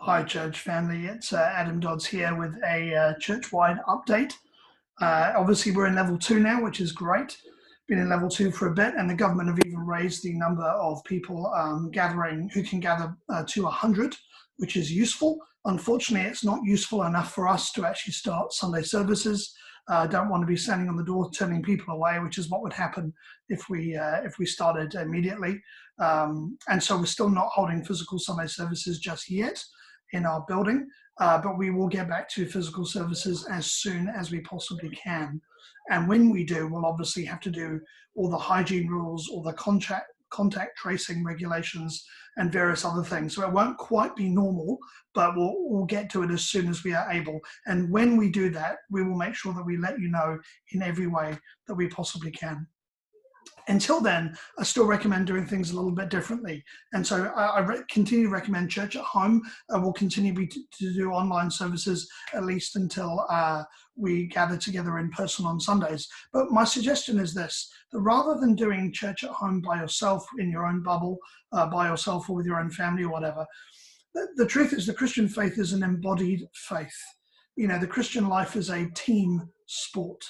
Hi, church family. It's Adam Dodds here with a church-wide update. Obviously, we're in level 2 now, which is great. Been in level 2 for a bit, and the government have even raised the number of people gathering who can gather to 100, which is useful. Unfortunately, it's not useful enough for us to actually start Sunday services. Don't want to be standing on the door turning people away, which is what would happen if we started immediately. And so we're still not holding physical Sunday services just yet in our building, but we will get back to physical services as soon as we possibly can. And when we do, we'll obviously have to do all the hygiene rules, all the contact tracing regulations, and various other things. So it won't quite be normal, but we'll get to it as soon as we are able. And when we do that, we will make sure that we let you know in every way that we possibly can. Until then, I still recommend doing things a little bit differently. And so I continue to recommend church at home. We'll continue to do online services at least until we gather together in person on Sundays. But my suggestion is this, that rather than doing church at home by yourself in your own bubble, by yourself or with your own family or whatever, the truth is the Christian faith is an embodied faith. You know, the Christian life is a team sport.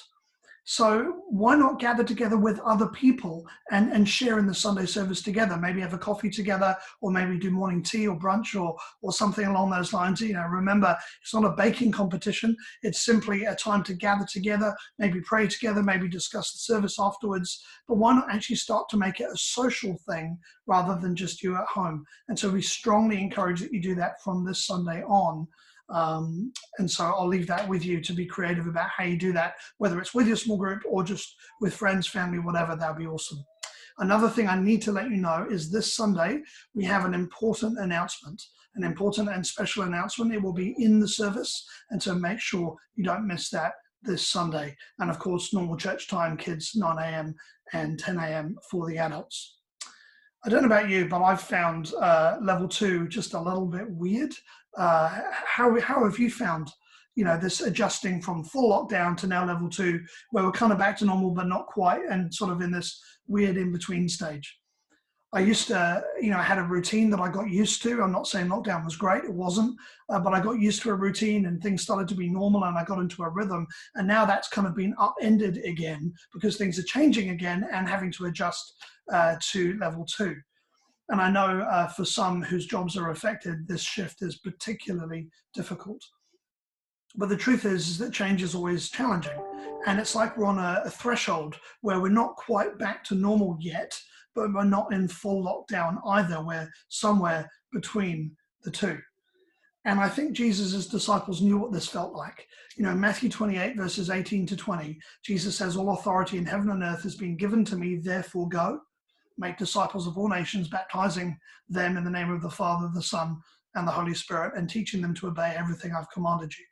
So why not gather together with other people and share in the Sunday service together? Maybe have a coffee together, or maybe do morning tea or brunch or something along those lines. You know, remember, it's not a baking competition. It's simply a time to gather together, maybe pray together, maybe discuss the service afterwards. But why not actually start to make it a social thing rather than just you at home? And so we strongly encourage that you do that from this Sunday on. And so I'll leave that with you to be creative about how you do that, whether it's with your small group or just with friends, family, whatever. That'd be awesome. Another thing I need to let you know is this Sunday, we have an important announcement, an important and special announcement. It will be in the service. And so make sure you don't miss that this Sunday. And of course, normal church time, kids, 9 a.m. and 10 a.m. for the adults. I don't know about you, but I've found level 2 just a little bit weird. How have you found, you know, this adjusting from full lockdown to now level 2, where we're kind of back to normal, but not quite, and sort of in this weird in-between stage? I used to, you know, I had a routine that I got used to. I'm not saying lockdown was great, it wasn't, but I got used to a routine and things started to be normal and I got into a rhythm. And now that's kind of been upended again because things are changing again and having to adjust to level 2. And I know for some whose jobs are affected, this shift is particularly difficult. But the truth is that change is always challenging. And it's like we're on a threshold where we're not quite back to normal yet, but we're not in full lockdown either. We're somewhere between the two. And I think Jesus' disciples knew what this felt like. You know, Matthew 28, verses 18 to 20, Jesus says, "All authority in heaven and earth has been given to me, therefore go, make disciples of all nations, baptizing them in the name of the Father, the Son, and the Holy Spirit, and teaching them to obey everything I've commanded you."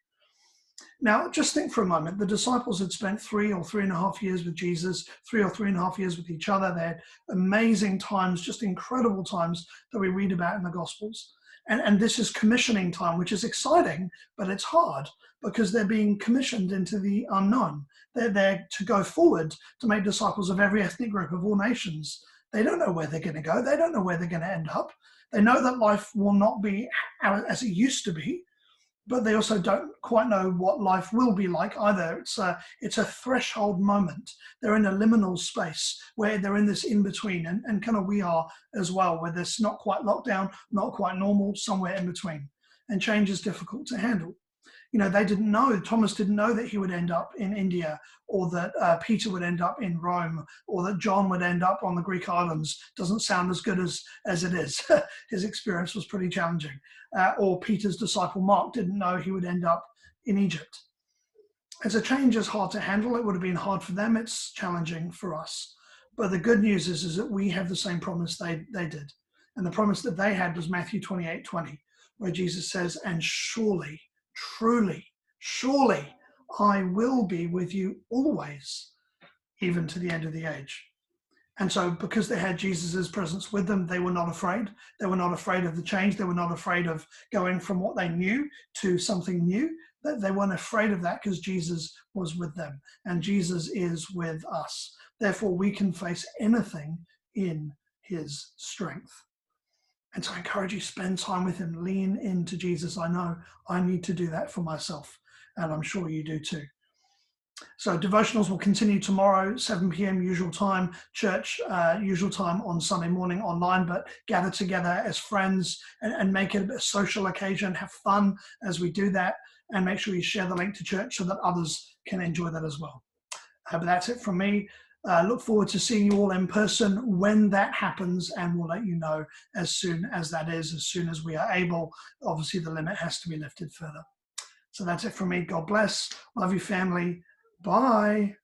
Now, just think for a moment. The disciples had spent 3 or 3.5 years with Jesus, 3 or 3.5 years with each other. They had amazing times, just incredible times that we read about in the Gospels. And this is commissioning time, which is exciting, but it's hard because they're being commissioned into the unknown. They're there to go forward to make disciples of every ethnic group of all nations. They don't know where they're going to go. They don't know where they're going to end up. They know that life will not be as it used to be, but they also don't quite know what life will be like either. It's a threshold moment. They're in a liminal space where they're in this in-between, and kind of we are as well, where there's not quite lockdown, not quite normal, somewhere in between. And change is difficult to handle. You know, they didn't know, Thomas didn't know that he would end up in India, or that Peter would end up in Rome, or that John would end up on the Greek islands. Doesn't sound as good as it is. His experience was pretty challenging. Or Peter's disciple Mark didn't know he would end up in Egypt. As a change is hard to handle, it would have been hard for them, it's challenging for us. But the good news is that we have the same promise they did. And the promise that they had was Matthew 28:20, where Jesus says, "And surely, truly, surely I will be with you always, even to the end of the age." And so because they had Jesus's presence with them, they were not afraid. They were not afraid of the change. They were not afraid of going from what they knew to something new. They weren't afraid of that because Jesus was with them, and Jesus is with us. Therefore, we can face anything in his strength. And so I encourage you, spend time with him, lean into Jesus. I know I need to do that for myself, and I'm sure you do too. So devotionals will continue tomorrow, 7 p.m. usual time, church usual time on Sunday morning online, but gather together as friends and make it a social occasion. Have fun as we do that, and make sure you share the link to church so that others can enjoy that as well. But that's it from me. Look forward to seeing you all in person when that happens, and we'll let you know as soon as that is, as soon as we are able. Obviously, the limit has to be lifted further. So that's it from me. God bless. Love you, family. Bye.